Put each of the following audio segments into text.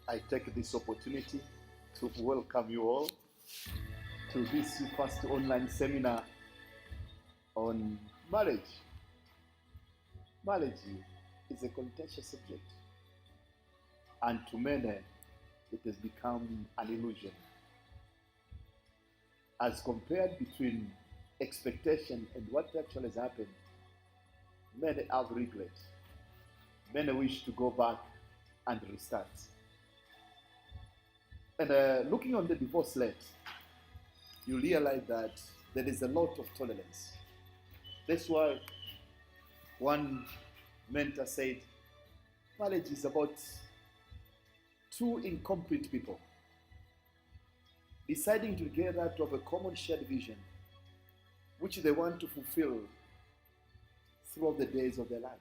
I take this opportunity to welcome you all to this first online seminar on marriage. Marriage is a contentious subject, and to many, it has become an illusion. As compared between expectation and what actually has happened, many have regret. Many wish to go back and restart. And looking on the divorce rate, you realize that there is a lot of tolerance. That's why one mentor said, marriage is about two incomplete people deciding together to have a common shared vision, which they want to fulfill throughout the days of their life.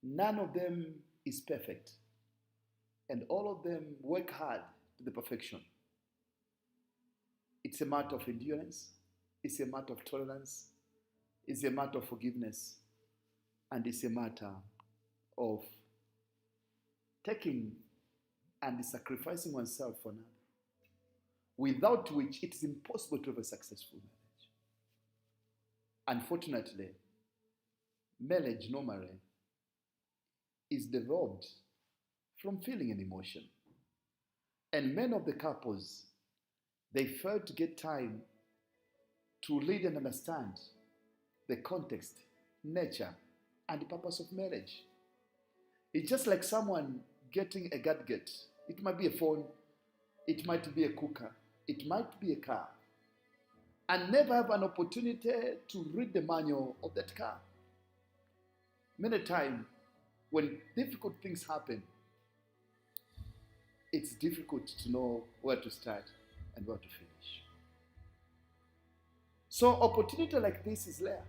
None of them is perfect, and all of them work hard to the perfection. It's a matter of endurance, it's a matter of tolerance, it's a matter of forgiveness, and it's a matter of taking and sacrificing oneself for another, without which it is impossible to have a successful marriage. Unfortunately, marriage normally is derived from feeling and emotion. And many of the couples, they fail to get time to read and understand the context, nature, and the purpose of marriage. It's just like someone getting a gadget. It might be a phone, it might be a cooker, it might be a car, and never have an opportunity to read the manual of that car. Many times, when difficult things happen, it's difficult to know where to start and where to finish. So opportunity like this is rare.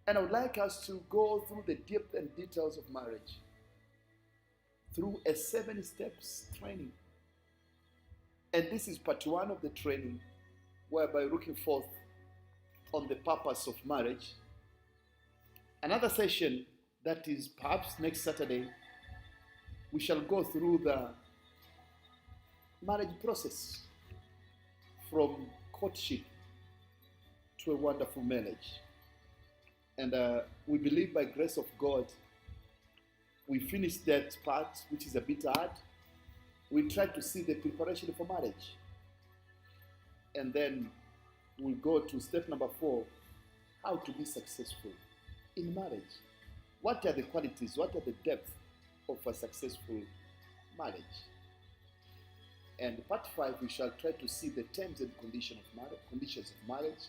And I would like us to go through the depth and details of marriage through a 7 steps training. And this is part 1 of the training, whereby looking forth on the purpose of marriage. Another session that is perhaps next Saturday, we shall go through the marriage process from courtship to a wonderful marriage. And we believe by grace of God, we finished that part, which is a bit hard. We try to see the preparation for marriage. And then we'll go to step number 4, how to be successful in marriage. What are the qualities, what are the depth of a successful marriage? And part 5, we shall try to see the terms and conditions of marriage.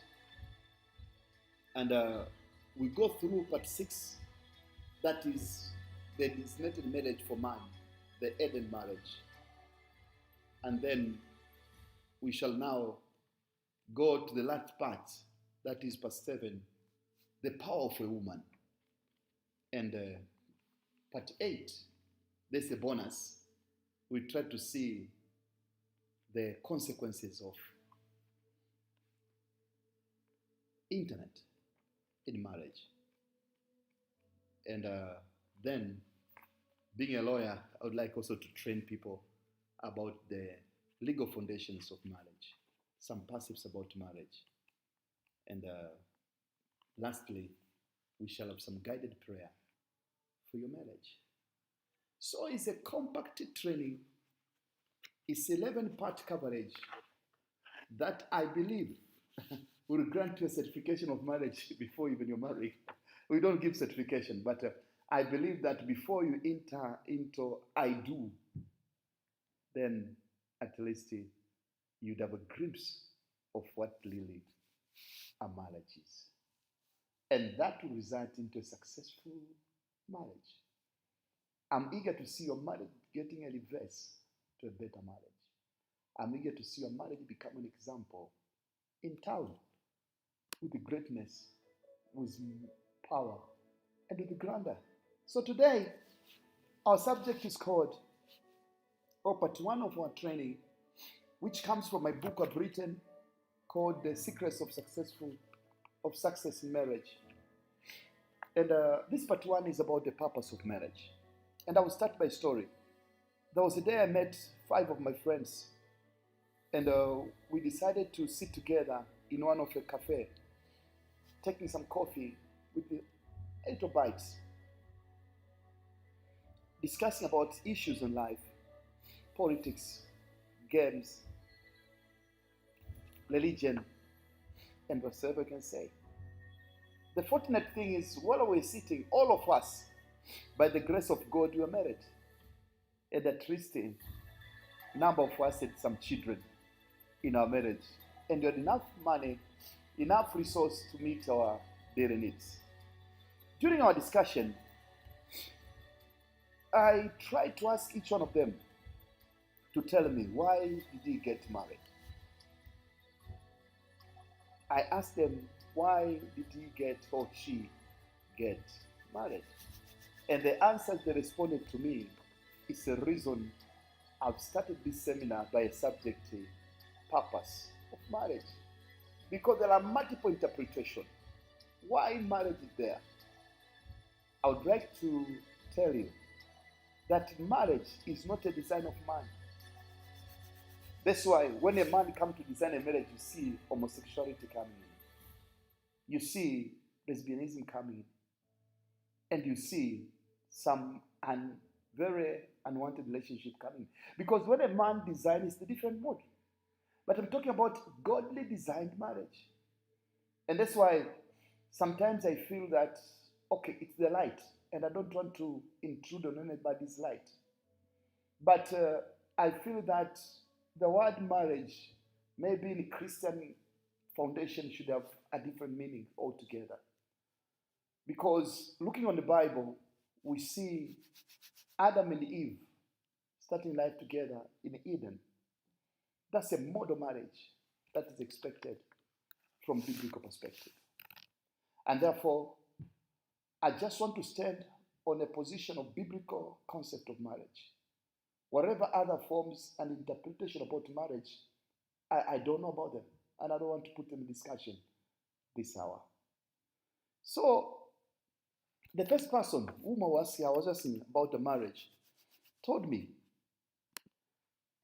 And we go through part 6, that is the designated marriage for man, the Eden marriage. And then we shall now go to the last part, that is part 7, the power of a woman. And part 8, there's a bonus. We try to see the consequences of internet in marriage. And then being a lawyer, I would like also to train people about the legal foundations of marriage, some passives about marriage. And lastly, we shall have some guided prayer for your marriage. So it's a compact training. It's 11-part coverage that I believe will grant you a certification of marriage before even you're married. We don't give certification, but I believe that before you enter into I do, then at least you'd have a glimpse of what really a marriage is. And that will result into a successful marriage. I'm eager to see your marriage getting a reverse to a better marriage. I'm eager to see your marriage become an example in town with the greatness, with power, and with the grandeur. So today, our subject is called, or part one of our training, which comes from my book I've written called The Secrets of Success in Marriage. And this part one is about the purpose of marriage. And I will start by story. There was a day I met 5 of my friends, and we decided to sit together in one of a cafe, taking some coffee with a little bites, discussing about issues in life, politics, games, religion, and whatsoever I can say. The fortunate thing is, while we were sitting, all of us, by the grace of God, we were married. And at least a number of us had some children in our marriage. And we had enough money, enough resource to meet our daily needs. During our discussion, I tried to ask each one of them to tell me, why did he get married? I asked them, why did he get or she get married? And the answers they responded to me is the reason I've started this seminar by a subject, purpose of marriage. Because there are multiple interpretations. Why marriage is there? I would like to tell you that marriage is not a design of man. That's why when a man comes to design a marriage, you see homosexuality coming in. You see lesbianism coming in. And you see some very unwanted relationship coming. Because when a man designs, it's a different mode. But I'm talking about godly designed marriage. And that's why sometimes I feel that, okay, it's the light, and I don't want to intrude on anybody's light. But I feel that the word marriage, maybe in a Christian foundation, should have a different meaning altogether. Because looking on the Bible, we see Adam and Eve starting life together in Eden. That's a model marriage that is expected from biblical perspective. And therefore, I just want to stand on a position of biblical concept of marriage. Whatever other forms and interpretation about marriage, I don't know about them. And I don't want to put them in discussion this hour. So, the first person whom I was asking about the marriage told me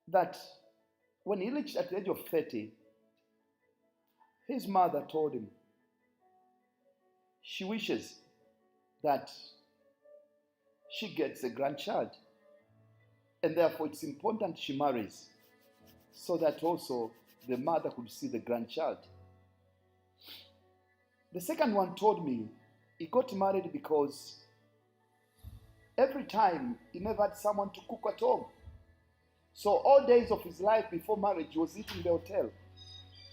that when he reached at the age of 30, his mother told him she wishes that she gets a grandchild. And therefore it's important she marries so that also the mother could see the grandchild. The second one told me he got married because every time he never had someone to cook at home. So all days of his life before marriage, he was eating in the hotel.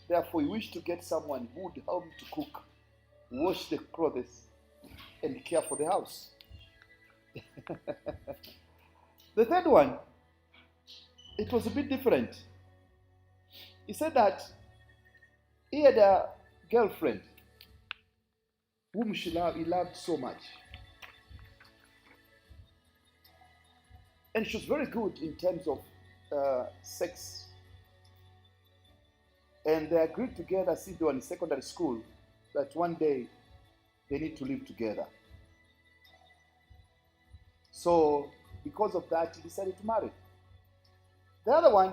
Therefore, he wished to get someone who would help him to cook, wash the clothes, and care for the house. The third one, it was a bit different. He said that he had a girlfriend whom he loved so much. And she was very good in terms of sex. And they agreed together since they were in secondary school that one day they need to live together. So because of that, he decided to marry. The other one,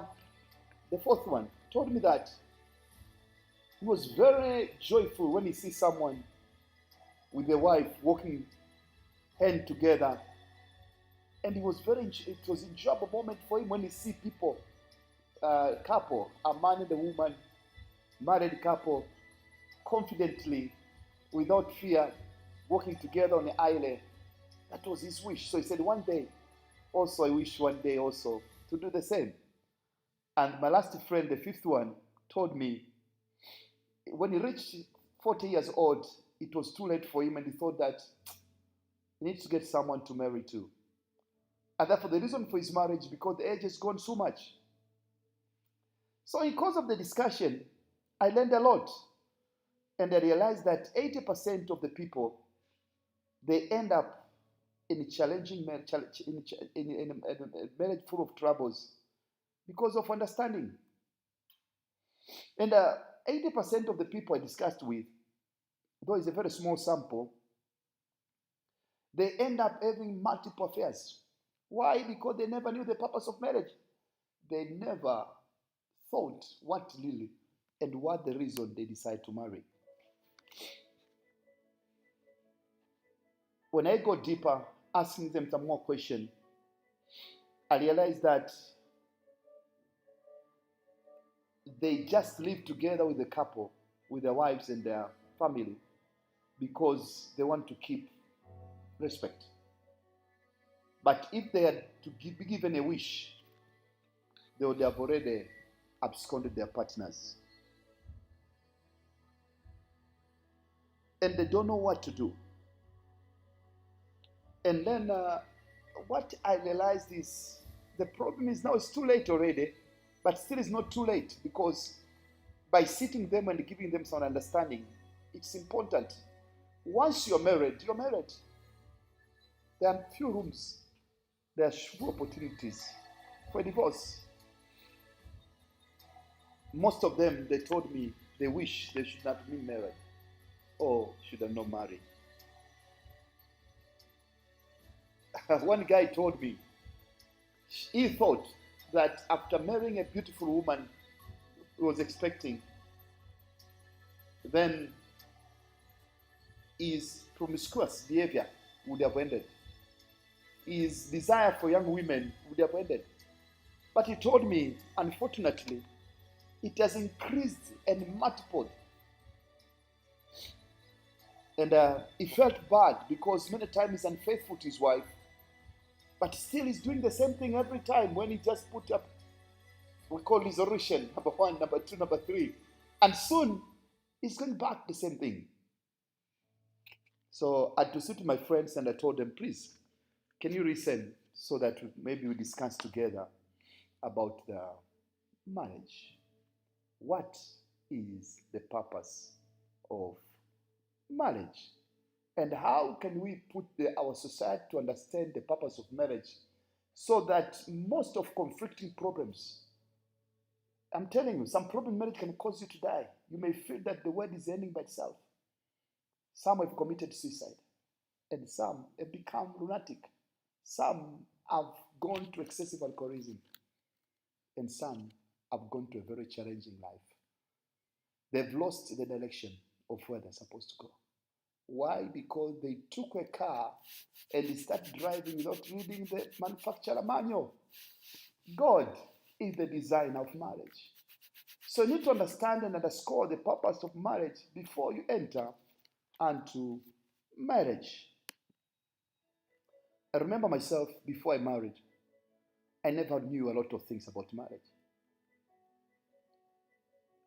the fourth one, told me that he was very joyful when he sees someone with a wife walking hand together. And it was enjoyable moment for him when he see people, couple, a man and a woman, married couple, confidently, without fear, walking together on the aisle. That was his wish. So he said, one day, also I wish one day also to do the same. And my last friend, the fifth one, told me when he reached 40 years old, it was too late for him, and he thought that he needs to get someone to marry to. And therefore, the reason for his marriage, because the age has gone so much. So in course of the discussion, I learned a lot. And I realized that 80% of the people, they end up in a challenging marriage, in a marriage full of troubles because of understanding. And 80% of the people I discussed with, though it's a very small sample, they end up having multiple affairs. Why? Because they never knew the purpose of marriage. They never thought what really and what the reason they decide to marry. When I go deeper, asking them some more questions, I realized that they just live together with the couple, with their wives and their family, because they want to keep respect. But if they had to be given a wish, they would have already absconded their partners. And they don't know what to do. And then what I realized is the problem is now it's too late already, but still it's not too late, because by sitting them and giving them some understanding, it's important. Once you're married, you're married. There are few rooms. There are few opportunities for divorce. Most of them, they told me they wish they should not have been married or should have not married. One guy told me he thought that after marrying a beautiful woman he was expecting, then his promiscuous behavior would have ended. His desire for young women would have ended. But he told me, unfortunately, it has increased and multiplied. And he felt bad because many times he's unfaithful to his wife, but still he's doing the same thing every time when he just put up, we call resolution, number 1, number 2, number 3. And soon, he's going back the same thing. So I had to sit with my friends and I told them, please, can you listen so that maybe we discuss together about the marriage? What is the purpose of marriage? And how can we put our society to understand the purpose of marriage so that most of conflicting problems, I'm telling you, some problem in marriage can cause you to die. You may feel that the world is ending by itself. Some have committed suicide, and some have become lunatic. Some have gone to excessive alcoholism, and some have gone to a very challenging life. They've lost the direction of where they're supposed to go. Why? Because they took a car and they started driving without reading the manufacturer manual. God is the designer of marriage. So you need to understand and underscore the purpose of marriage before you enter into marriage. I remember myself before I married, I never knew a lot of things about marriage.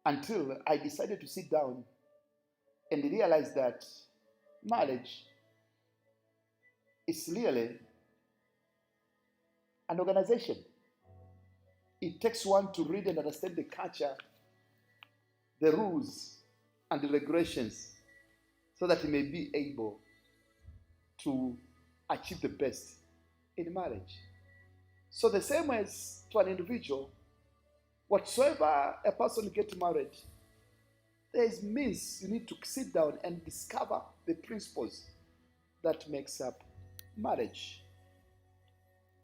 Until I decided to sit down and realize that marriage is really an organization. It takes one to read and understand the culture, the rules, and the regulations so that he may be able to achieve the best in marriage. So the same as to an individual, whatsoever a person gets married, there is means you need to sit down and discover the principles that makes up marriage.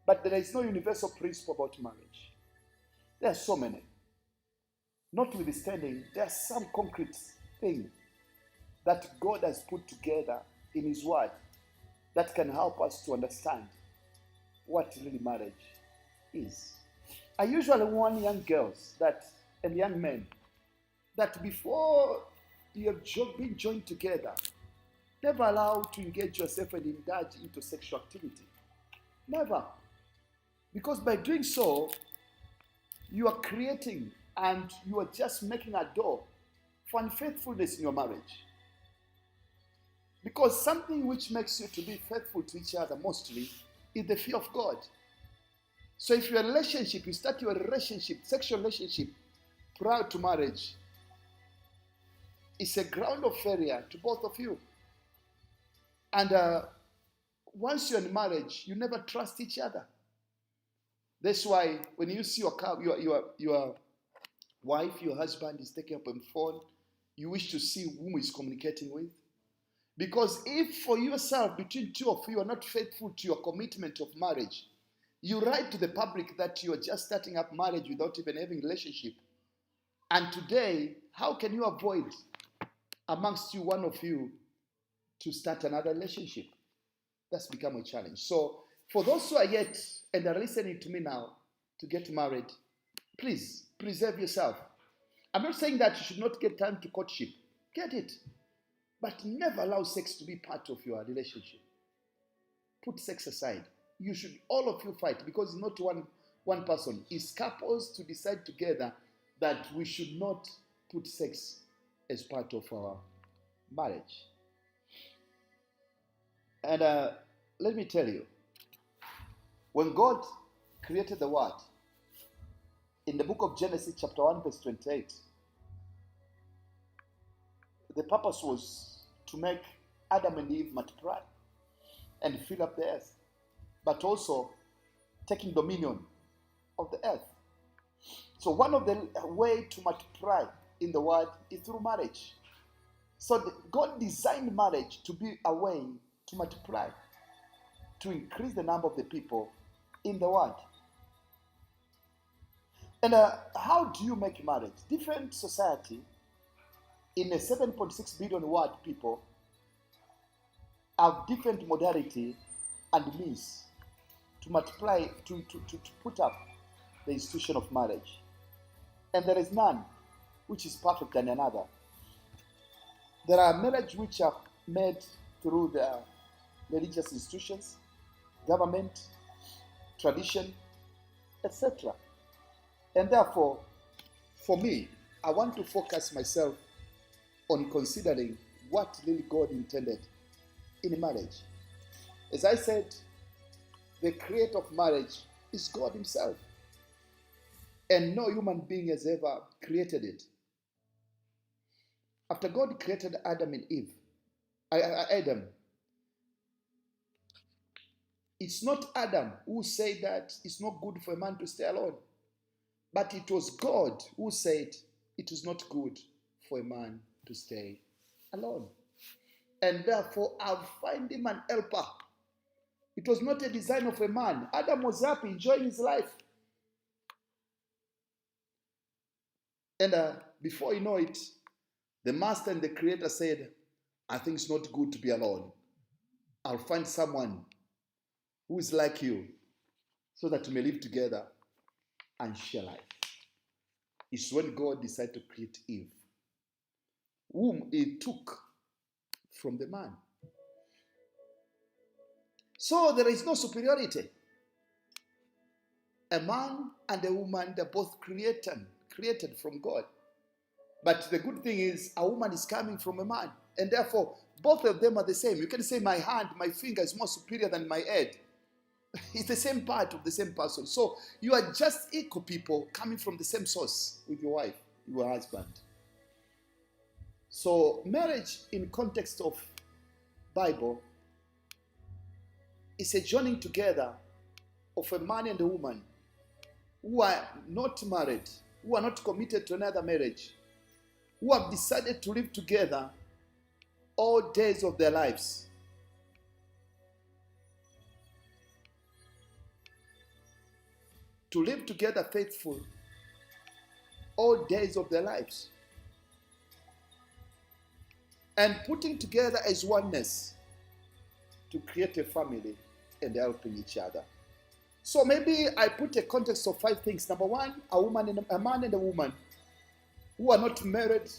But there is no universal principle about marriage. There are so many. Notwithstanding, there are some concrete things that God has put together in His Word that can help us to understand what really marriage is. I usually warn young girls and young men that before you have been joined together, never allow to engage yourself and indulge into sexual activity. Never. Because by doing so, you are creating and you are just making a door for unfaithfulness in your marriage. Because something which makes you to be faithful to each other mostly is the fear of God. So if your relationship, you start your relationship, sexual relationship, prior to marriage, it's a ground of failure to both of you. And once you're in marriage, you never trust each other. That's why when you see your wife, your husband is taking up a phone, you wish to see whom he's communicating with. Because if for yourself, between two of you, are not faithful to your commitment of marriage, you write to the public that you are just starting up marriage without even having a relationship. And today, how can you avoid amongst you, one of you, to start another relationship? That's become a challenge. So for those who are yet and are listening to me now to get married, please preserve yourself. I'm not saying that you should not get time to courtship. Get it. But never allow sex to be part of your relationship. Put sex aside. You should, all of you, fight, because it's not one person. It's couples to decide together that we should not put sex as part of our marriage. And let me tell you, when God created the world, in the book of Genesis chapter 1 verse 28, the purpose was to make Adam and Eve multiply and fill up the earth, but also taking dominion of the earth. So one of the way to multiply in the world is through marriage. So God designed marriage to be a way to multiply, to increase the number of the people in the world. And how do you make marriage? Different society in a 7.6 billion world people have different modality and means to multiply, to put up the institution of marriage. And there is none which is perfect than another. There are marriages which are made through the religious institutions, government, tradition, etc. And therefore, for me, I want to focus myself on considering what really God intended in marriage. As I said, the creator of marriage is God Himself. And no human being has ever created it. After God created Adam and Eve, Adam, it's not Adam who said that it's not good for a man to stay alone. But it was God who said it is not good for a man to stay alone. And therefore, I'll find him an helper. It was not a design of a man. Adam was happy, enjoying his life. And before you know it, the master and the creator said, I think it's not good to be alone. I'll find someone who is like you so that we may live together and share life. It's when God decided to create Eve, whom He took from the man. So there is no superiority. A man and a woman, they're both created from God. But the good thing is, a woman is coming from a man. And therefore, both of them are the same. You can say my hand, my finger is more superior than my head. It's the same part of the same person. So you are just equal people coming from the same source with your wife, your husband. So marriage in context of Bible is a joining together of a man and a woman who are not married, who are not committed to another marriage, who have decided to live together all days of their lives. to live together faithful all days of their lives, and putting together as oneness to create a family and helping each other. So maybe I put a context of 5 things. Number 1, a man and a woman who are not married,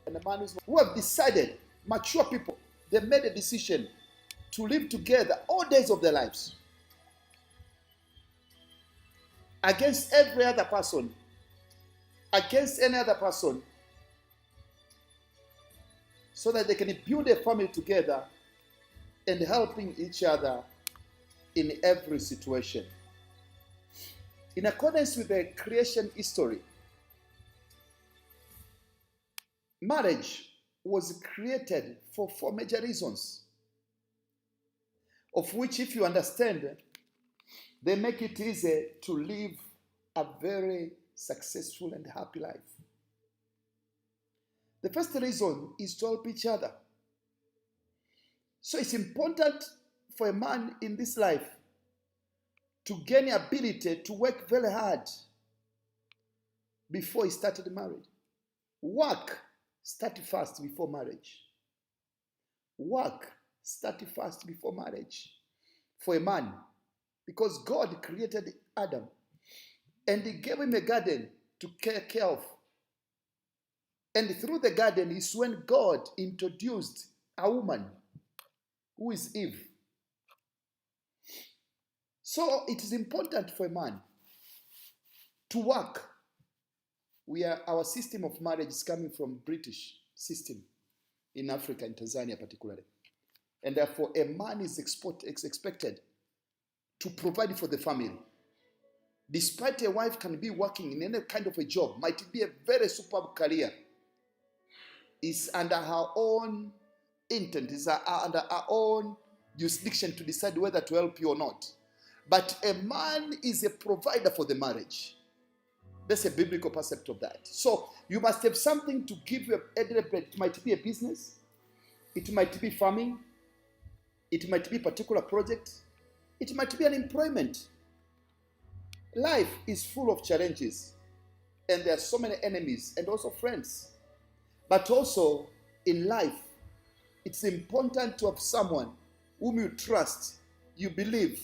and a man who have decided, mature people, they made a decision to live together all days of their lives against every other person, against any other person, so that they can build a family together and helping each other in every situation. In accordance with the creation history, marriage was created for 4 major reasons, of which, if you understand, they make it easy to live a very successful and happy life. The first reason is to help each other. So it's important for a man in this life to gain the ability to work very hard before he started marriage. Work started first before marriage. Work started first before marriage for a man, because God created Adam and he gave him a garden to take care of. And through the garden is when God introduced a woman, who is Eve. So it is important for a man to work. Our system of marriage is coming from British system in Africa, in Tanzania particularly. And therefore a man is expected to provide for the family. Despite a wife can be working in any kind of a job, might be a very superb career, is under her own intent, is under her own jurisdiction to decide whether to help you or not. But a man is a provider for the marriage. That's a biblical concept of that. So you must have something to give you a deathbed. It might be a business, it might be farming, it might be a particular project, it might be an employment. Life is full of challenges, and there are so many enemies and also friends. But also in life, it's important to have someone whom you trust, you believe,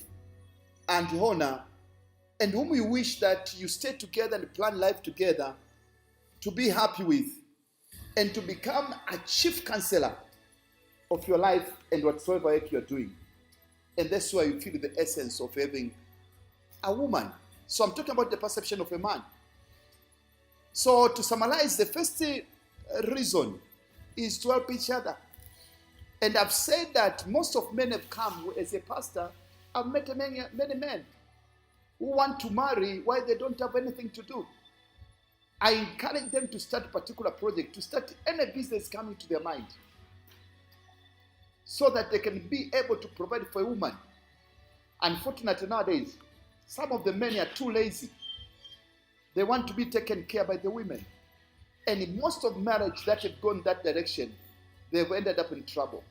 and honor, and whom you wish that you stay together and plan life together, to be happy with, and to become a chief counselor of your life and whatsoever work you're doing. And that's why you feel the essence of having a woman. So I'm talking about the perception of a man. So to summarize, the first reason is to help each other. And I've said that most of men have come as a pastor. I've met many men who want to marry while they don't have anything to do. I encourage them to start a particular project, to start any business coming to their mind, so that they can be able to provide for a woman. Unfortunately nowadays, some of the men are too lazy. They want to be taken care by the women. And in most of marriage that have gone that direction, they've ended up in trouble.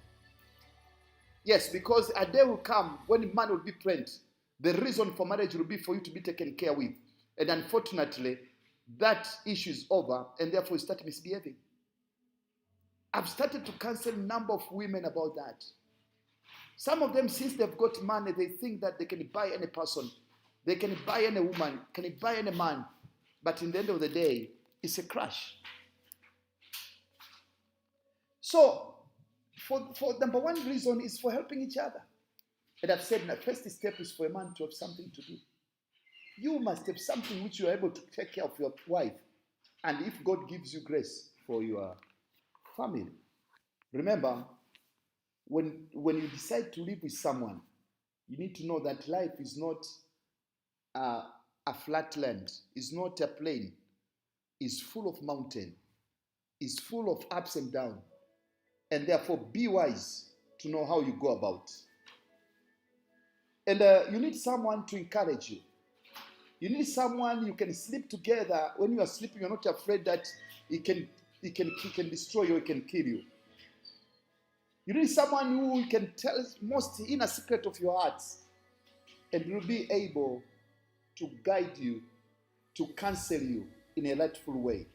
Yes, because a day will come when a man will be pregnant. The reason for marriage will be for you to be taken care with. And unfortunately, that issue is over, and therefore you start misbehaving. I've started to counsel a number of women about that. Some of them, since they've got money, they think that they can buy any person. They can buy any woman, can buy any man. But in the end of the day, it's a crash. So, for number 1 reason is for helping each other. And I've said the first step is for a man to have something to do. You must have something which you are able to take care of your wife. And if God gives you grace for your family. Remember, when you decide to live with someone, you need to know that life is not a flat land, it's not a plain, it's full of mountain, it's full of ups and downs. And therefore, be wise to know how you go about. And you need someone to encourage you. You need someone you can sleep together. When you are sleeping, you're not afraid that he can destroy you, he can kill you. You need someone who you can tell most inner secret of your heart, and will be able to guide you, to counsel you in a rightful way.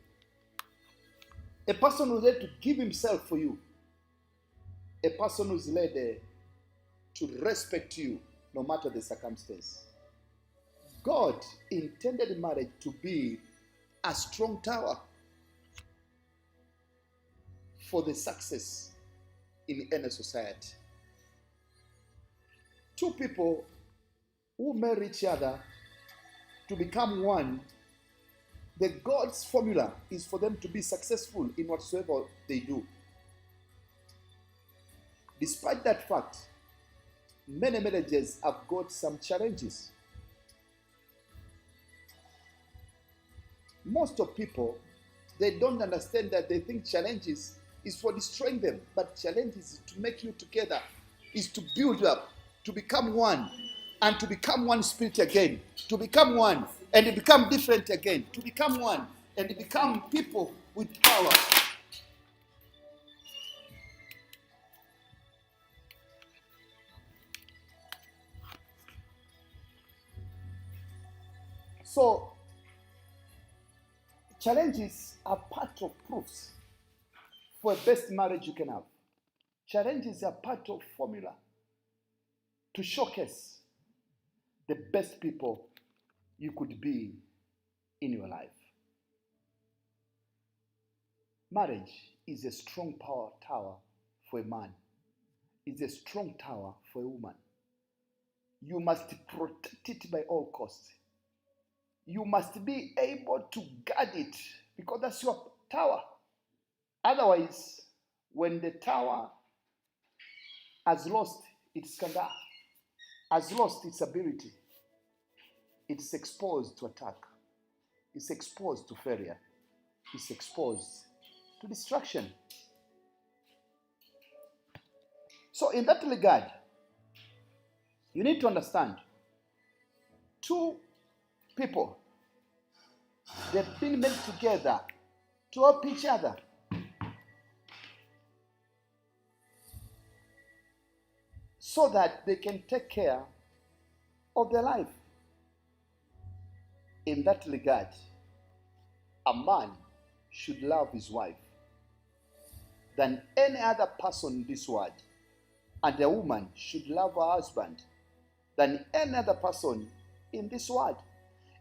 A person who's ready to give himself for you. A person who's ready to respect you no matter the circumstance. God intended marriage to be a strong tower for the success in any society. Two people who marry each other to become one, the God's formula is for them to be successful in whatsoever they do. Despite that fact, many marriages have got some challenges. Most of people, they don't understand that. They think challenges is for destroying them, but challenges is to make you together, is to build up, to become one, and to become one spirit again, to become one, and to become different again, to become one, and to become people with power. So, challenges are part of proofs for a best marriage you can have. Challenges are part of formula to showcase the best people you could be in your life. Marriage is a strong power tower for a man. It's a strong tower for a woman. You must protect it by all costs. You must be able to guard it because that's your tower. Otherwise, when the tower has lost its candor, has lost its ability, it's exposed to attack, it's exposed to failure, it's exposed to destruction. So in that regard, you need to understand, two people, they've been made together to help each other. So that they can take care of their life. In that regard, a man should love his wife than any other person in this world. And a woman should love her husband than any other person in this world.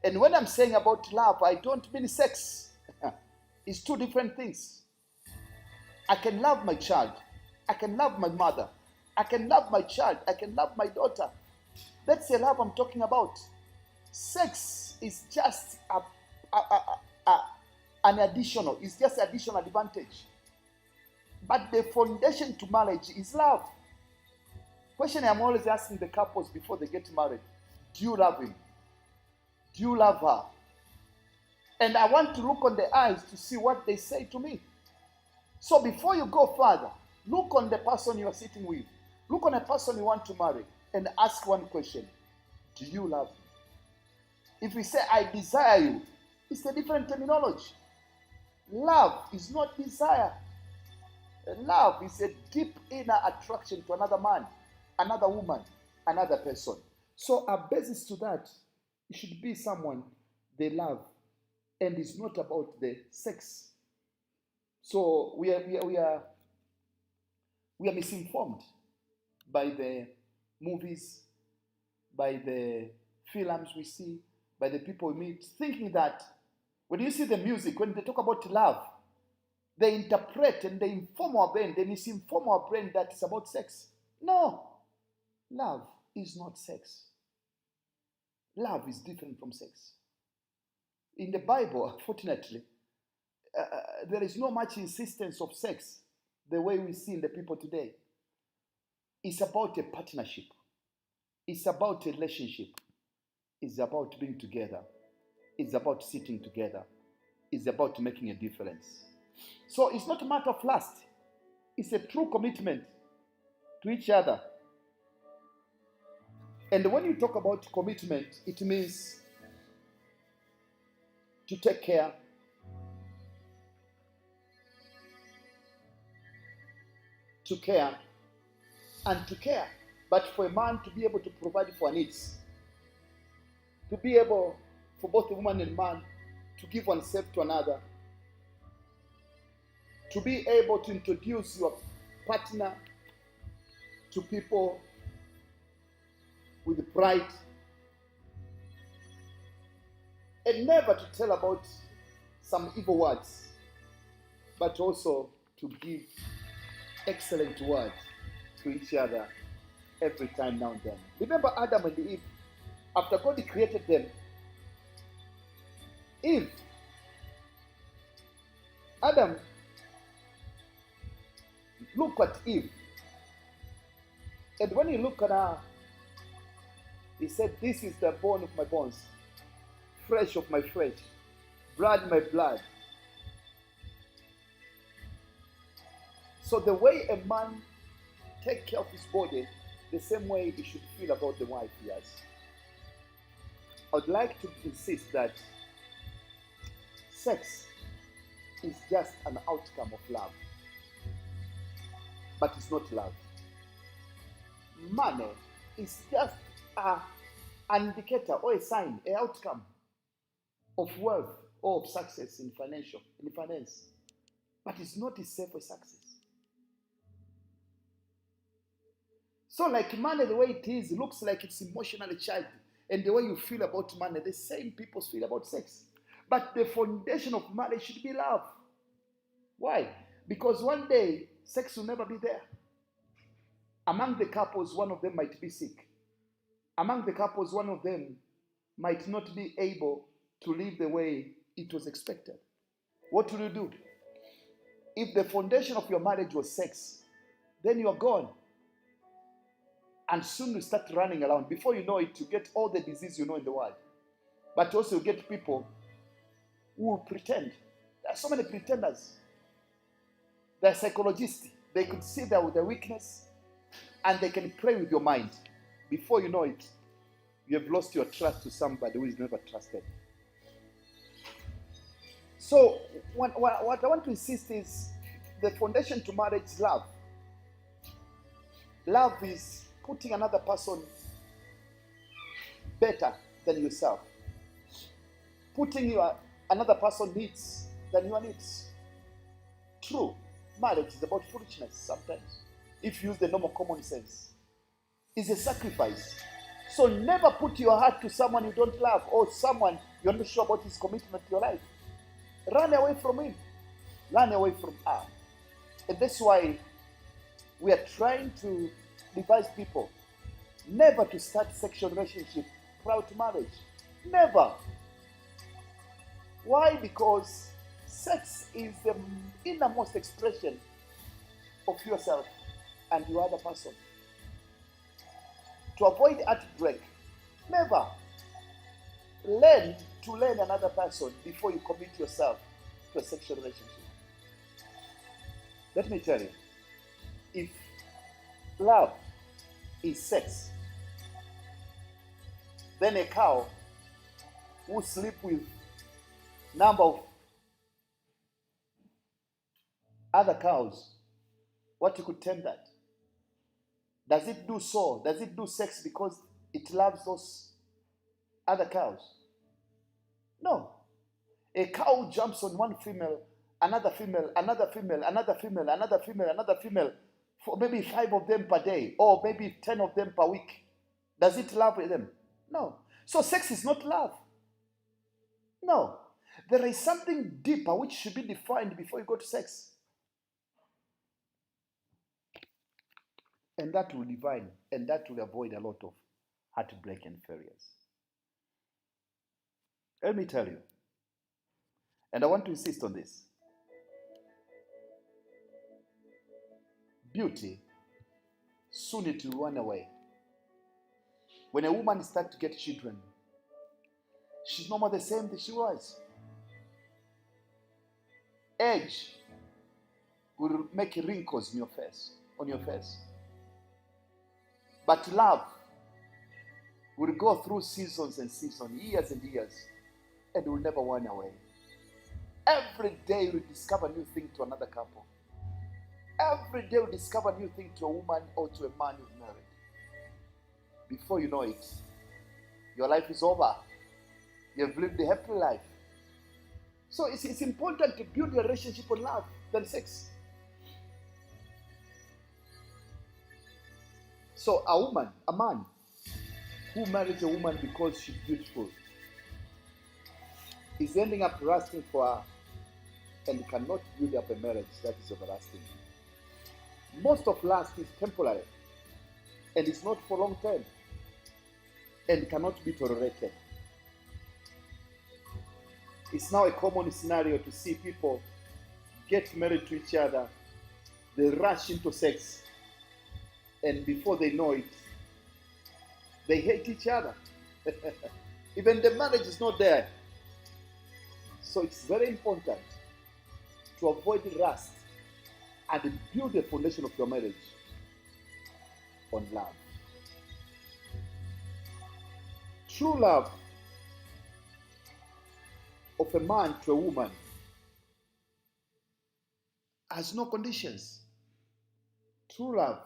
And when I'm saying about love, I don't mean sex. It's two different things. I can love my child. I can love my mother. I can love my child. I can love my daughter. That's the love I'm talking about. Sex is just an additional. It's just additional advantage. But the foundation to marriage is love. Question I'm always asking the couples before they get married: do you love him? Do you love her? And I want to look on the eyes to see what they say to me. So before you go further, look on the person you are sitting with. Look on a person you want to marry and ask one question: do you love me? If we say, I desire you, it's a different terminology. Love is not desire. Love is a deep inner attraction to another man, another woman, another person. So a basis to that, it should be someone they love, and it's not about the sex. So we are misinformed by the movies, by the films we see, by the people we meet, thinking that when you see the music, when they talk about love, they interpret and they inform our brain, they misinform our brain that it's about sex. No, love is not sex. Love is different from sex. In the Bible, unfortunately, there is no much insistence of sex the way we see in the people today. It's about a partnership. It's about a relationship. It's about being together. It's about sitting together. It's about making a difference. So it's not a matter of lust. It's a true commitment to each other. And when you talk about commitment, it means to take care, to care, and to care. But for a man to be able to provide for needs, to be able for both woman and man to give oneself to another, to be able to introduce your partner to people with pride, and never to tell about some evil words, but also to give excellent words to each other every time now and then. Remember Adam and Eve, after God created them, Adam looked at Eve, and when he looked at her, he said, "This is the bone of my bones, flesh of my flesh, blood of my blood." So the way a man takes care of his body, the same way he should feel about the wife he has. I would like to insist that sex is just an outcome of love, but it's not love. Money is just an indicator or a sign, an outcome of wealth or of success in finance, but it's not itself a success. So like money, the way it is, looks like it's emotionally charged, and the way you feel about money, the same people feel about sex. But the foundation of marriage should be love. Why? Because one day, sex will never be there. Among the couples, one of them might be sick. Among the couples, one of them might not be able to live the way it was expected. What will you do? If the foundation of your marriage was sex, then you are gone. And soon you start running around. Before you know it, you get all the disease you know in the world. But also you get people who will pretend. There are so many pretenders. They're psychologists. They could see their weakness and they can play with your mind. Before you know it, you have lost your trust to somebody who is never trusted. So what I want to insist is the foundation to marriage is love. Love is putting another person better than yourself. Putting another person's needs than your needs. True, marriage is about foolishness sometimes. If you use the normal common sense. It's a sacrifice. So never put your heart to someone you don't love or someone you're not sure about his commitment to your life. Run away from him. Run away from her. And that's why we are trying to advise people never to start sexual relationship prior to marriage. Never. Why? Because sex is the innermost expression of yourself and your other person. To avoid heartbreak, never learn to learn another person before you commit yourself to a sexual relationship. Let me tell you, if love is sex, then a cow who sleep with number of other cows, what you could term that? Does it do so? Does it do sex because it loves those other cows? No. A cow jumps on one female, another female, another female, another female, another female, another female, for maybe 5 of them per day, or maybe 10 of them per week. Does it love them? No. So sex is not love. No. There is something deeper which should be defined before you go to sex. And that will define, and that will avoid a lot of heartbreak and failures. Let me tell you, and I want to insist on this. Beauty, soon it will run away. When a woman starts to get children, she's no more the same that she was. Age will make wrinkles in your face, on your face. But love will go through seasons and seasons, years and years, and will never run away. Every day you discover new thing to another couple. Every day you discover new thing to a woman or to a man you've married. Before you know it, your life is over. You have lived a happy life. So it's important to build your relationship on love than sex. So a man who marries a woman because she's beautiful is ending up lusting for her and cannot build up a marriage that is everlasting. Most of lust is temporary and it's not for long term and cannot be tolerated. It's now a common scenario to see people get married to each other, they rush into sex, and before they know it, they hate each other. Even the marriage is not there. So it's very important to avoid rust and build the foundation of your marriage on love. True love of a man to a woman has no conditions. True love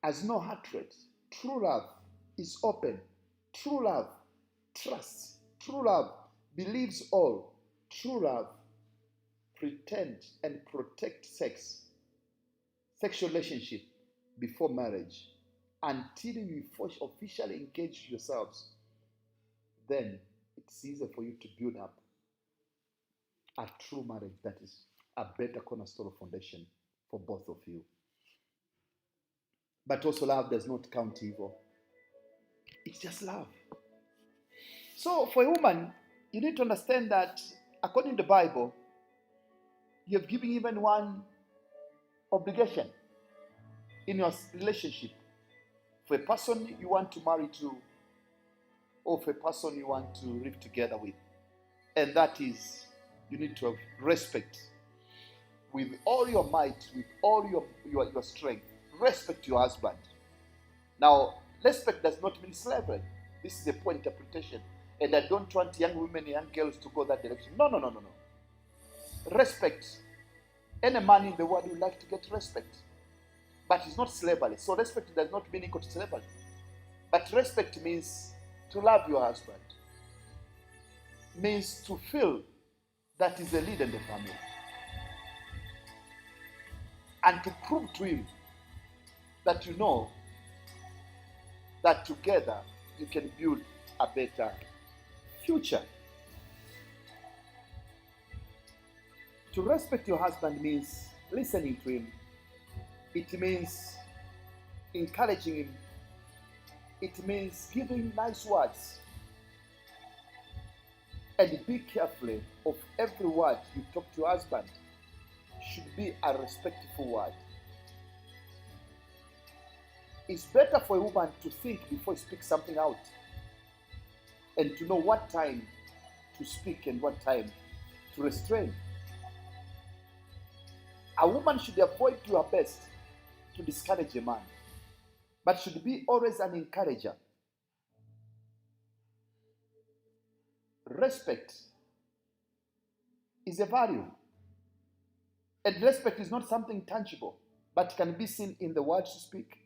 has no hatred. True love is open. True love trusts. True love believes all. True love pretends and protects sexual relationship before marriage until you officially engage yourselves. Then it's easier for you to build up a true marriage that is a better cornerstone of foundation for both of you. But also love does not count evil. It's just love. So for a woman, you need to understand that according to the Bible, you have given even one obligation in your relationship for a person you want to marry to or for a person you want to live together with. And that is, you need to have respect with all your might, with all your strength. Respect your husband. Now, respect does not mean slavery. This is a poor interpretation. And I don't want young women, young girls to go that direction. No. Respect. Any man in the world would like to get respect. But it's not slavery. So respect does not mean equal to slavery. But respect means to love your husband. Means to feel that he's the leader in the family. And to prove to him that you know that together you can build a better future. To respect your husband means listening to him. It means encouraging him. It means giving nice words. And be careful of every word you talk to your husband. Should be a respectful word. It's better for a woman to think before she speaks something out and to know what time to speak and what time to restrain. A woman should avoid to her best to discourage a man, but should be always an encourager. Respect is a value. And respect is not something tangible, but can be seen in the words you speak,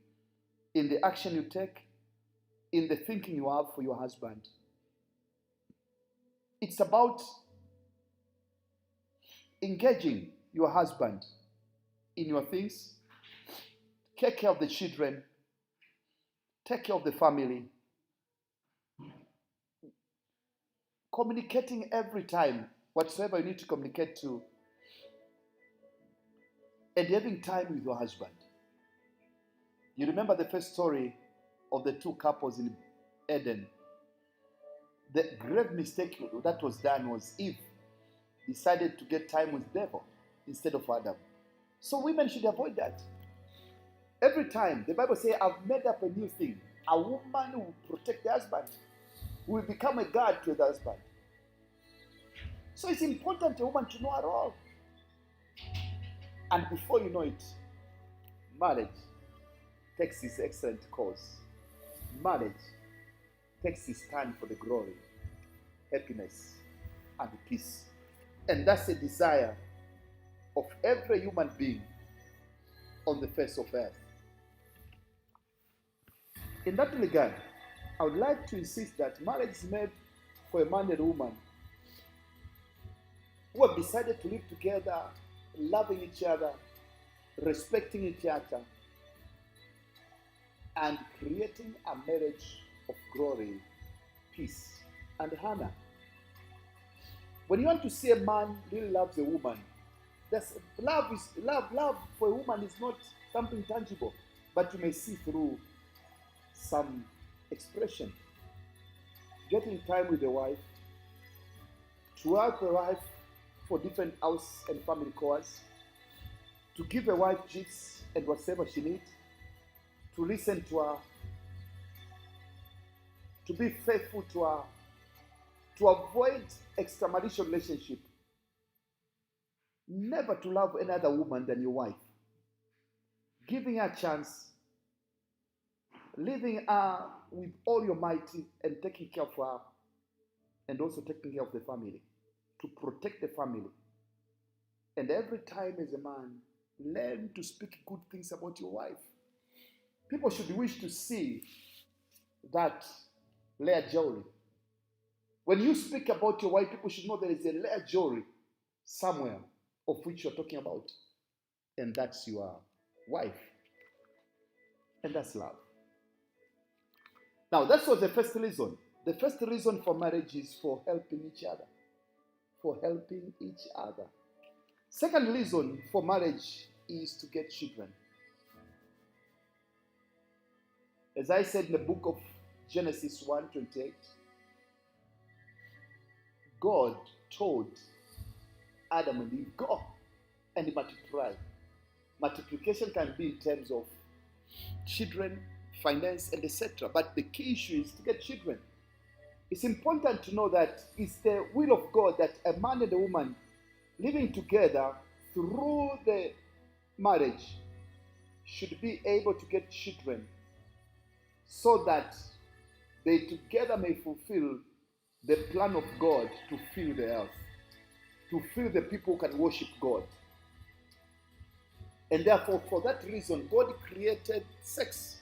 in the action you take, in the thinking you have for your husband. It's about engaging your husband in your things, take care of the children, take care of the family, communicating every time, whatsoever you need to communicate to, and having time with your husband. You remember the first story of the two couples in Eden. The grave mistake that was done was Eve decided to get time with the devil instead of Adam. So women should avoid that. Every time, the Bible says, I've made up a new thing. A woman will protect the husband, will become a guard to the husband. So it's important a woman to know her role. And before you know it, marriage takes its excellent course. Marriage takes its stand for the glory, happiness, and peace. And that's a desire of every human being on the face of earth. In that regard, I would like to insist that marriage is made for a man and a woman who have decided to live together, loving each other, respecting each other, and creating a marriage of glory, peace, and honor. When you want to see a man really loves a woman, love for a woman is not something tangible, but you may see through some expression. Getting time with the wife, to help a wife for different house and family chores, to give a wife gifts and whatever she needs, to listen to her, to be faithful to her, to avoid extramarital relationship, never to love any other woman than your wife, giving her a chance, living her with all your might and taking care of her, and also taking care of the family, to protect the family. And every time as a man, learn to speak good things about your wife. People should wish to see that layer jewelry. When you speak about your wife, people should know there is a layer jewelry somewhere of which you're talking about. And that's your wife. And that's love. Now, that was the first reason. The first reason for marriage is for helping each other. For helping each other. Second reason for marriage is to get children. As I said in the book of Genesis 1:28, God told Adam and Eve, go and multiply. Multiplication can be in terms of children, finance, and etc. But the key issue is to get children. It's important to know that it's the will of God that a man and a woman living together through the marriage should be able to get children so that they together may fulfill the plan of God to fill the earth, to fill the people who can worship God. And therefore, for that reason, God created sex,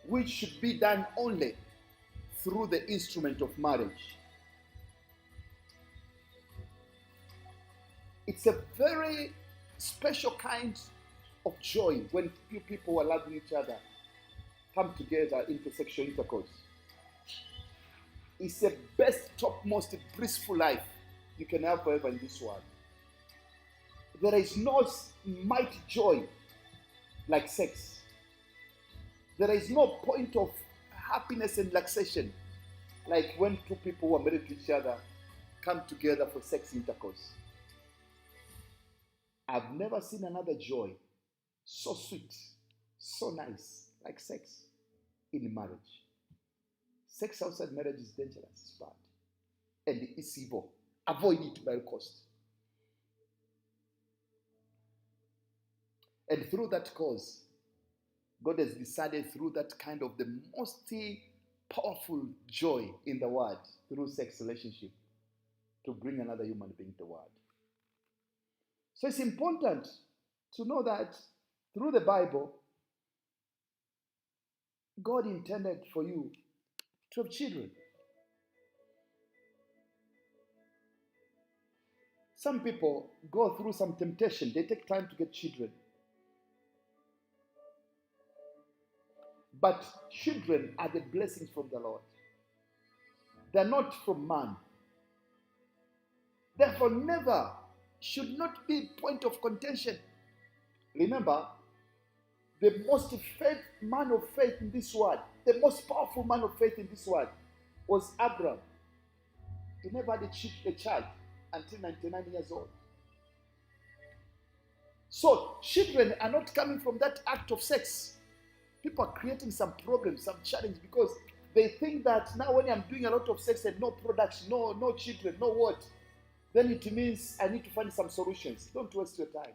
which should be done only through the instrument of marriage. It's a very special kind of joy when two people are loving each other come together into sexual intercourse. It's the best, topmost, blissful life you can have forever in this world. There is no mighty joy like sex. There is no point of happiness and relaxation like when two people who are married to each other come together for sex intercourse. I've never seen another joy so sweet, so nice like sex in marriage. Sex outside marriage is dangerous, it's bad, and it's evil. Avoid it by all cost. And through that cause, God has decided through that kind of the most powerful joy in the world, through sex relationship, to bring another human being to the world. So it's important to know that through the Bible, God intended for you to have children. Some people go through some temptation. They take time to get children. But children are the blessings from the Lord. They're not from man. Therefore, never should not be point of contention. Remember, the most man of faith in this world, the most powerful man of faith in this world was Abraham. He never had a child until 99 years old. So, children are not coming from that act of sex. People are creating some problems, some challenge, because they think that now when I'm doing a lot of sex and no production, no children, no what, then it means I need to find some solutions. Don't waste your time.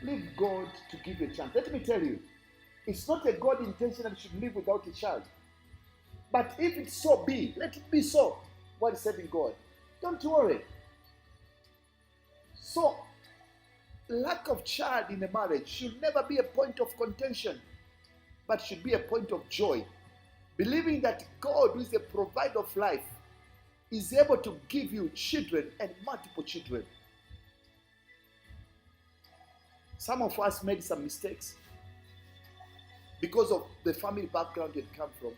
Leave God to give you a chance. Let me tell you, it's not a God intention that you should live without a child. But if it so be, let it be so. God is serving God. Don't worry. So, lack of child in a marriage should never be a point of contention. but should be a point of joy. Believing that God, who is the provider of life, is able to give you children and multiple children. Some of us made some mistakes because of the family background we had come from,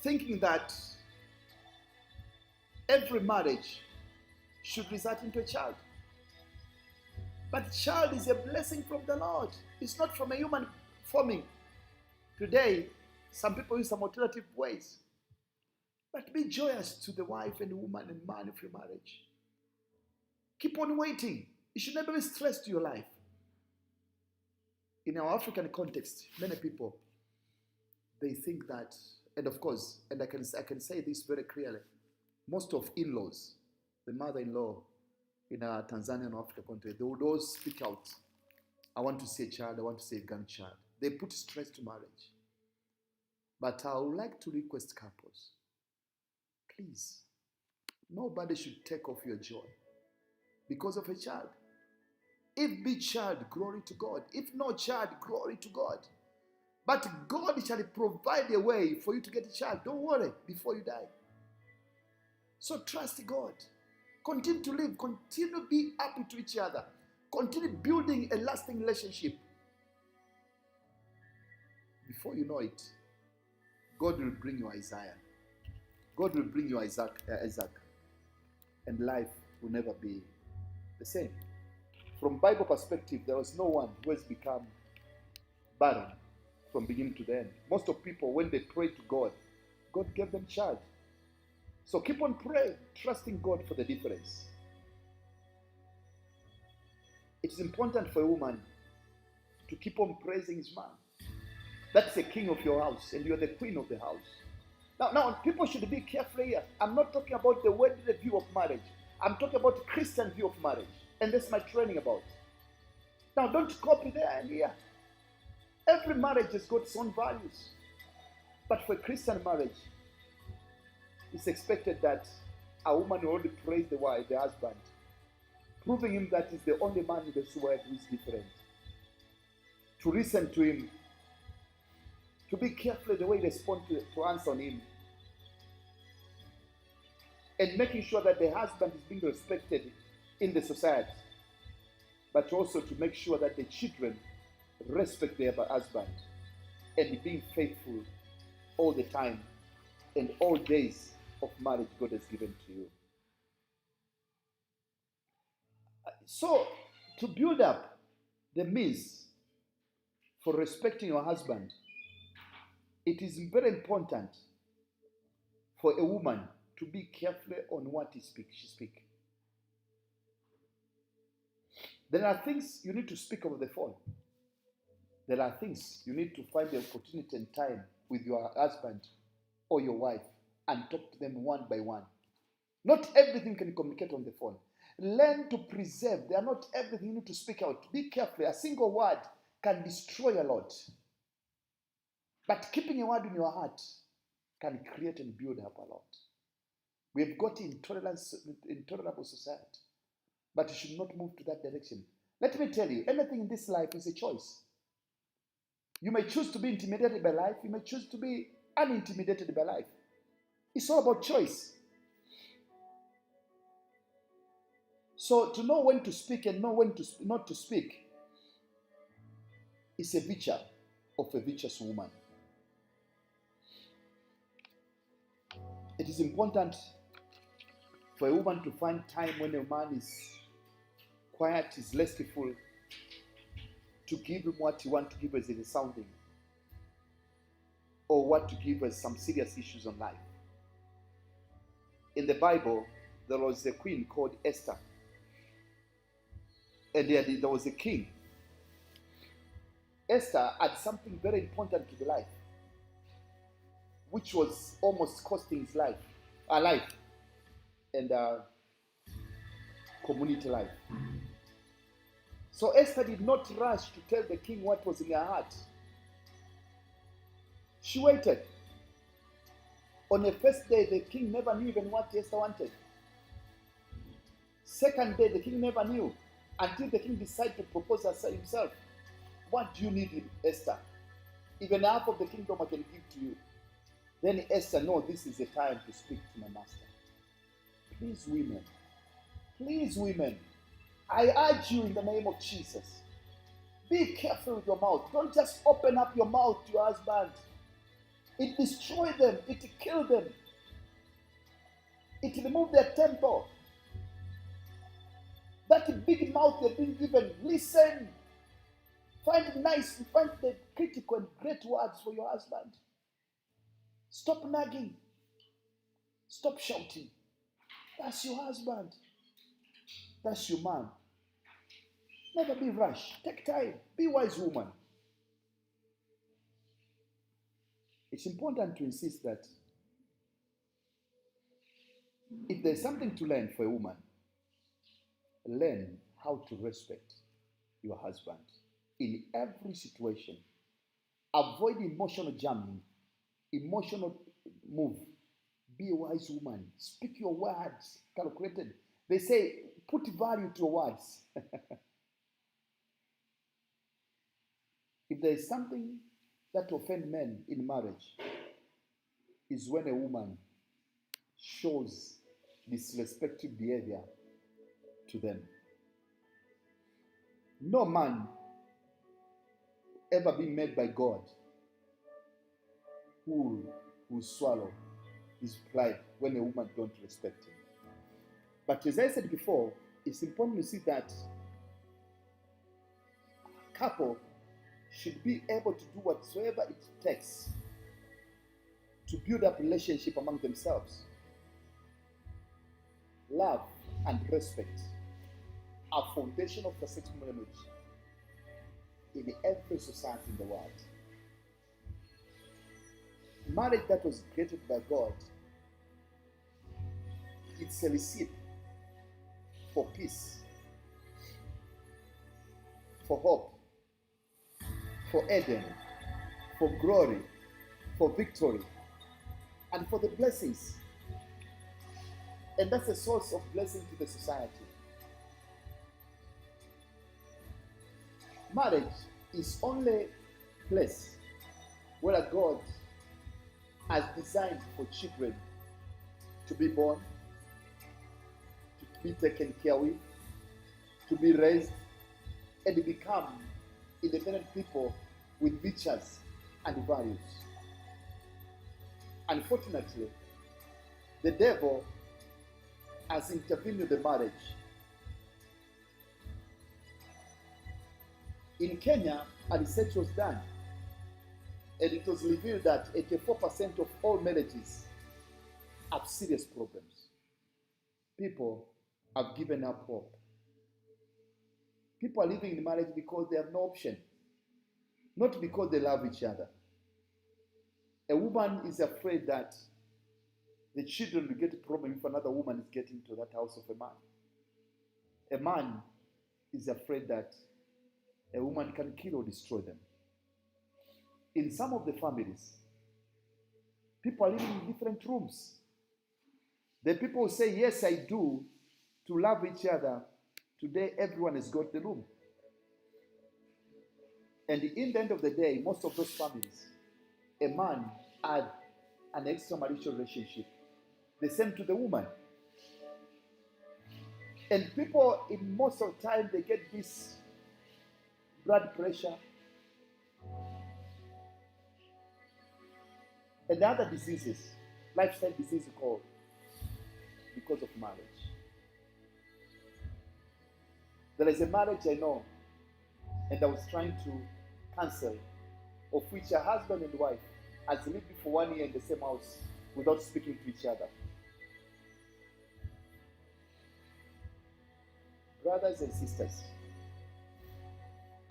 thinking that every marriage should result into a child. But child is a blessing from the Lord. It's not from a human forming. Today, some people use some alternative ways. But be joyous to the wife and woman and man of your marriage. Keep on waiting. You should never be stressed to your life. In our African context, many people, they think that, and of course, and I can say this very clearly, most of in-laws, the mother-in-law in our Tanzanian or African country, they would always speak out. I want to see a child, I want to see a grandchild. They put stress to marriage. But I would like to request couples, please, nobody should take off your joy because of a child. If be child, glory to God. If no child, glory to God. But God shall provide a way for you to get a child. Don't worry before you die. So trust God. Continue to live. Continue to be happy to each other. Continue building a lasting relationship. Before you know it, God will bring you Isaiah. God will bring you Isaac. And life will never be the same. From Bible perspective, there was no one who has become barren from beginning to the end. Most of people, when they pray to God, God gave them child. So keep on praying, trusting God for the difference. It is important for a woman to keep on praising his man. That's the king of your house, and you're the queen of the house. Now, people should be careful here. I'm not talking about the worldly view of marriage. I'm talking about the Christian view of marriage. And that's my training about. Now, don't copy there and here. Every marriage has got its own values. But for a Christian marriage, it's expected that a woman will only praise the husband, proving him that he's the only man in this world who is different. To listen to him, to be careful the way they respond to answer on him, and making sure that the husband is being respected in the society, but also to make sure that the children respect their husband and being faithful all the time and all days of marriage God has given to you. So, to build up the means for respecting your husband, it is very important for a woman to be careful on what she speaks. There are things you need to speak over the phone. There are things you need to find the opportunity and time with your husband or your wife and talk to them one by one. Not everything can communicate on the phone. Learn to preserve. They are not everything you need to speak out. Be careful. A single word can destroy a lot. But keeping a word in your heart can create and build up a lot. We have got intolerable society. But you should not move to that direction. Let me tell you, anything in this life is a choice. You may choose to be intimidated by life. You may choose to be unintimidated by life. It's all about choice. So to know when to speak and know when not to speak is a virtue of a virtuous woman. It is important for a woman to find time when a man is quiet, is lustful, to give him what you want to give as a sounding, or what to give as some serious issues on life. In the Bible, there was a queen called Esther, and there was a king. Esther had something very important to the life, which was almost costing his life, her life, and community life. So Esther did not rush to tell the king what was in her heart. She waited. On the first day, the king never knew even what Esther wanted. Second day, the king never knew until the king decided to propose himself. What do you need, Esther? Even half of the kingdom I can give to you. Then Esther, no, this is the time to speak to my master. Please, women, I urge you in the name of Jesus, be careful with your mouth. Don't just open up your mouth to your husband. It destroys them. It kills them. It removes their temper. That big mouth they've been given, listen. Find it nice. Find the critical and great words for your husband. Stop nagging. Stop shouting. That's your husband. That's your man. Never be rash. Take time. Be wise, woman. It's important to insist that if there's something to learn for a woman, learn how to respect your husband in every situation. Avoid emotional jamming, emotional move. Be a wise woman. Speak your words calculated. They say, put value to your words. If there is something that offends men in marriage, is when a woman shows disrespectful behavior to them. No man ever been made by God who will swallow his pride when a woman don't respect him. But as I said before, it's important to see that a couple should be able to do whatsoever it takes to build up relationship among themselves. Love and respect are foundation of successful marriage in every society in the world. Marriage that was created by God, it's a recipe for peace, for hope, for Eden, for glory, for victory, and for the blessings. And that's a source of blessing to the society. Marriage is only place where God has designed for children to be born, to be taken care of, to be raised, and to become independent people with virtues and values. Unfortunately, the devil has intervened in the marriage. In Kenya, a research was done, and it was revealed that 84% of all marriages have serious problems. People have given up hope. People are living in marriage because they have no option, not because they love each other. A woman is afraid that the children will get a problem if another woman is getting to that house of a man. A man is afraid that a woman can kill or destroy them. In some of the families, people are living in different rooms. The people say, yes, I do, to love each other. Today, everyone has got the room. And in the end of the day, most of those families, a man had an extramarital relationship. The same to the woman. And people, in most of the time, they get this blood pressure and other diseases, lifestyle diseases called, because of marriage. There is a marriage I know, and I was trying to cancel, of which a husband and wife has lived for 1 year in the same house without speaking to each other. Brothers and sisters,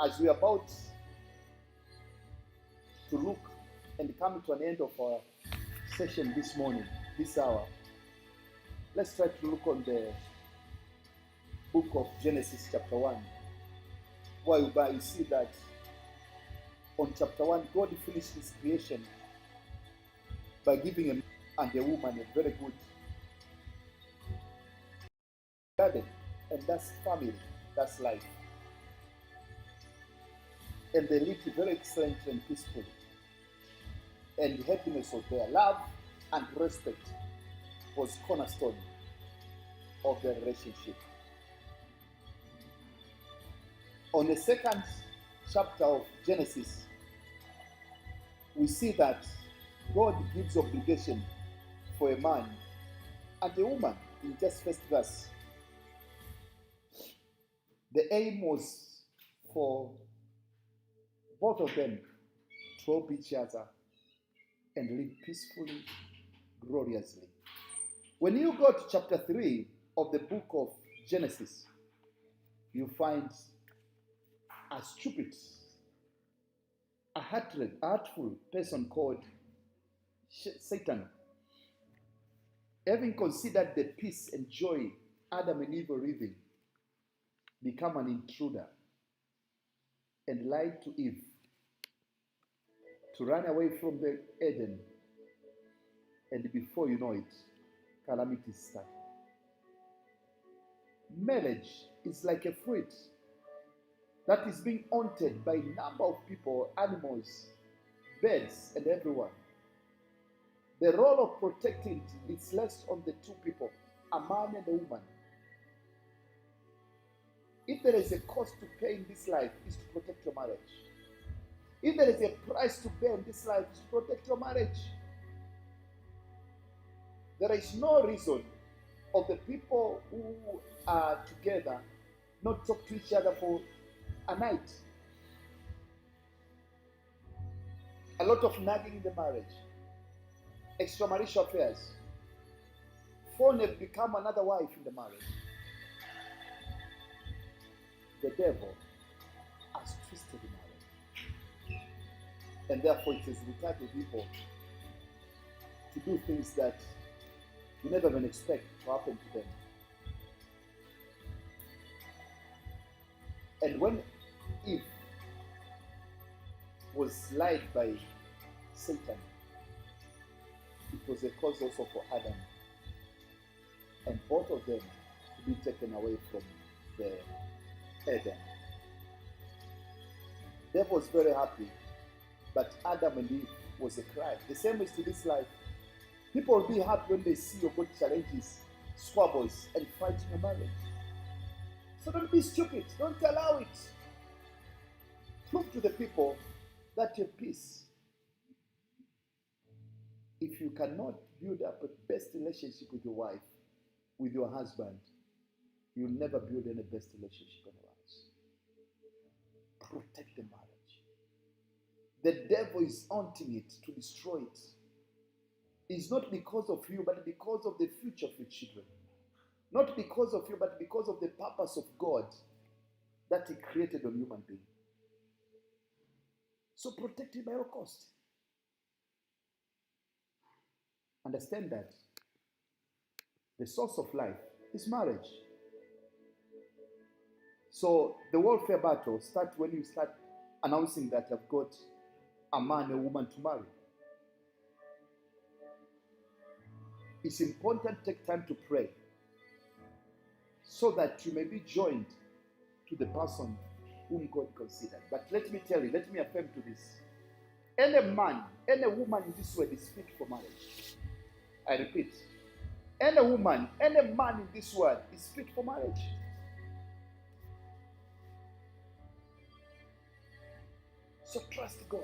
as we are about to look and come to an end of our session this morning, this hour, let's try to look on the book of Genesis chapter 1, whereby you see that on chapter 1, God finished his creation by giving a man and a woman a very good garden, and that's family, that's life. And they lived very excellently and peacefully. and happiness was there. Love and respect was cornerstone of the relationship. On the second chapter of Genesis, we see that God gives obligation for a man and a woman in just first verse. The aim was for both of them to help each other and live peacefully, gloriously. When you go to chapter 3 of the book of Genesis, you find a stupid, a hurtful person called Satan, having considered the peace and joy Adam and Eve were living, become an intruder and lied to Eve to run away from the Eden. And before you know it, calamity started. Knowledge is like a fruit that is being haunted by a number of people, animals, birds, and everyone. The role of protecting it is less on the two people, a man and a woman. If there is a cost to pay in this life, it's to protect your marriage. If there is a price to pay in this life, it's to protect your marriage. There is no reason of the people who are together not talk to each other for a night. A lot of nagging in the marriage, extramarital affairs. Phone have become another wife in the marriage. The devil has twisted the marriage. And therefore it has retarded people to do things that you never even expect to happen to them. And when Eve was lied by Satan, it was a cause also for Adam. And both of them to be taken away from the Eden. Devil was very happy, but Adam and Eve was a cry. The same is to this life. People will be happy when they see your good challenges, squabbles, and fights in your marriage. So don't be stupid. Don't allow it. Prove to the people that you're peace. If you cannot build up a best relationship with your wife, with your husband, you'll never build any best relationship anywhere else. Protect the marriage. The devil is haunting it to destroy it. It's not because of you, but because of the future of your children. Not because of you, but because of the purpose of God that He created on human being. So protect it by all cost. Understand that the source of life is marriage. So the warfare battle starts when you start announcing that you've got a man and a woman to marry. It's important to take time to pray so that you may be joined to the person whom God considered. But let me tell you, let me affirm to this. Any man, any woman in this world is fit for marriage. I repeat, any woman, any man in this world is fit for marriage. So trust God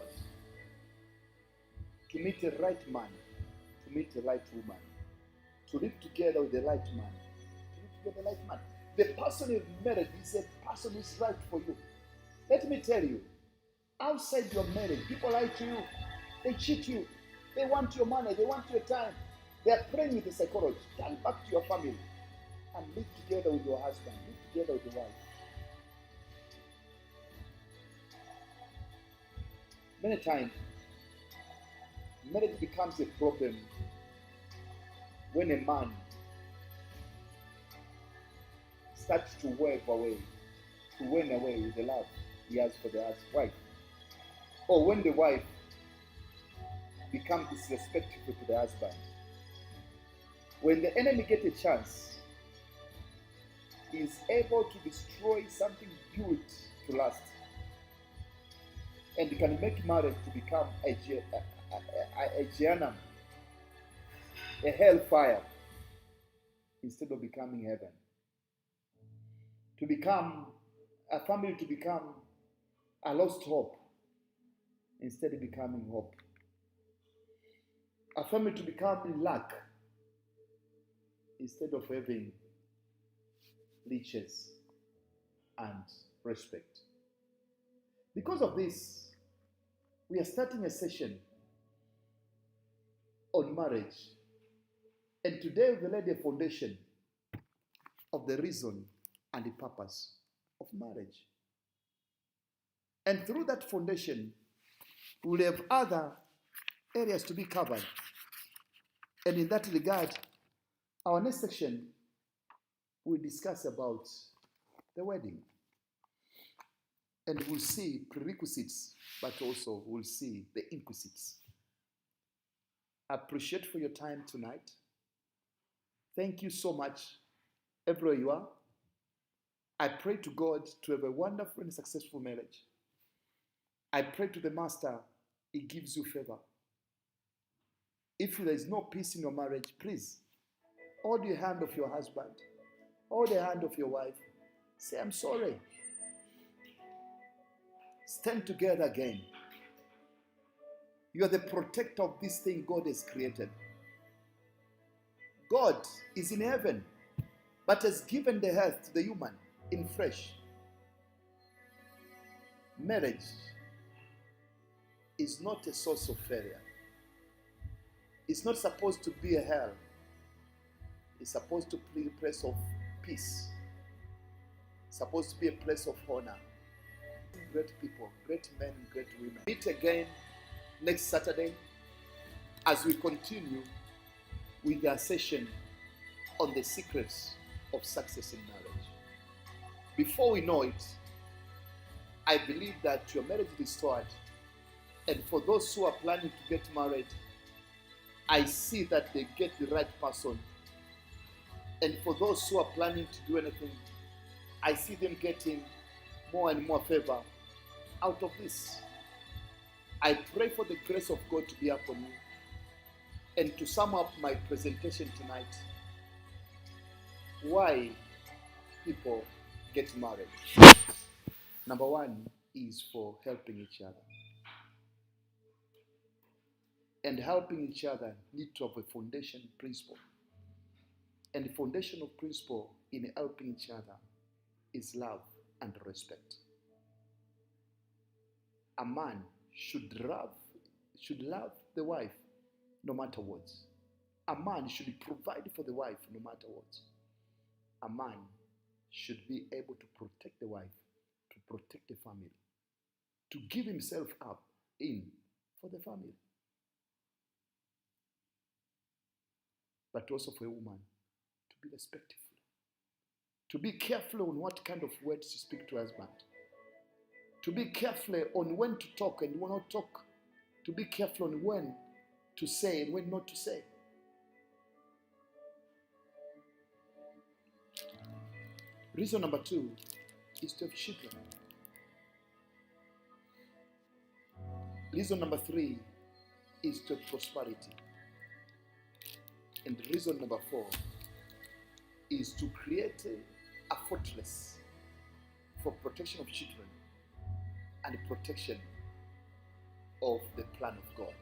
to meet the right man, to meet the right woman, to live together with the right man, to live together with the right man. The person you've married is a person who's right for you. Let me tell you, outside your marriage, people lie to you, they cheat you, they want your money, they want your time. They are playing with the psychology. Turn back to your family and live together with your husband, live together with your wife. Many times, marriage becomes a problem when a man starts to wane away with the love he has for the wife. Or when the wife becomes disrespectful to the husband. When the enemy gets a chance, he is able to destroy something built to last. And he can make marriage to become a Jehannam, a hellfire, instead of becoming heaven. To become a family, to become a lost hope, instead of becoming hope. A family to become in lack, instead of having riches and respect. Because of this, we are starting a session on marriage. And today we laid a foundation of the reason and the purpose of marriage. And through that foundation, we'll have other areas to be covered. And in that regard, our next section will discuss about the wedding. And we'll see prerequisites, but also we'll see the inquisites. I appreciate for your time tonight. Thank you so much, everywhere you are. I pray to God to have a wonderful and successful marriage. I pray to the Master, He gives you favor. If there is no peace in your marriage, please hold the hand of your husband, hold the hand of your wife. Say, I'm sorry. Stand together again. You are the protector of this thing God has created. God is in heaven, but has given the earth to the human in flesh. Marriage is not a source of failure. It's not supposed to be a hell. It's supposed to be a place of peace. It's supposed to be a place of honor. Great people, great men, great women. Meet again next Saturday as we continue with our session on the secrets of success in marriage. Before we know it, I believe that your marriage is restored. And for those who are planning to get married, I see that they get the right person. And for those who are planning to do anything, I see them getting more and more favor out of this. I pray for the grace of God to be upon you. And to sum up my presentation tonight, why people get married. Number one is for helping each other. And helping each other need to have a foundation principle. And the foundational principle in helping each other is love and respect. A man should love the wife no matter what. A man should provide for the wife no matter what. A man should be able to protect the wife, to protect the family, to give himself up in for the family. But also for a woman to be respectful, to be careful on what kind of words you speak to husband, to be careful on when to talk and when not to talk, to be careful on when to say and when not to say. Reason number two is to have children. Reason number three is to have prosperity. And reason number four is to create a fortress for protection of children and protection of the plan of God.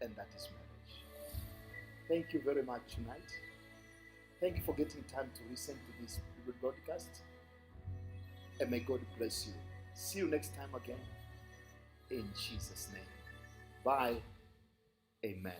And that is marriage. Thank you very much tonight. Thank you for getting time to listen to this broadcast. And may God bless you. See you next time again. In Jesus' name. Bye. Amen.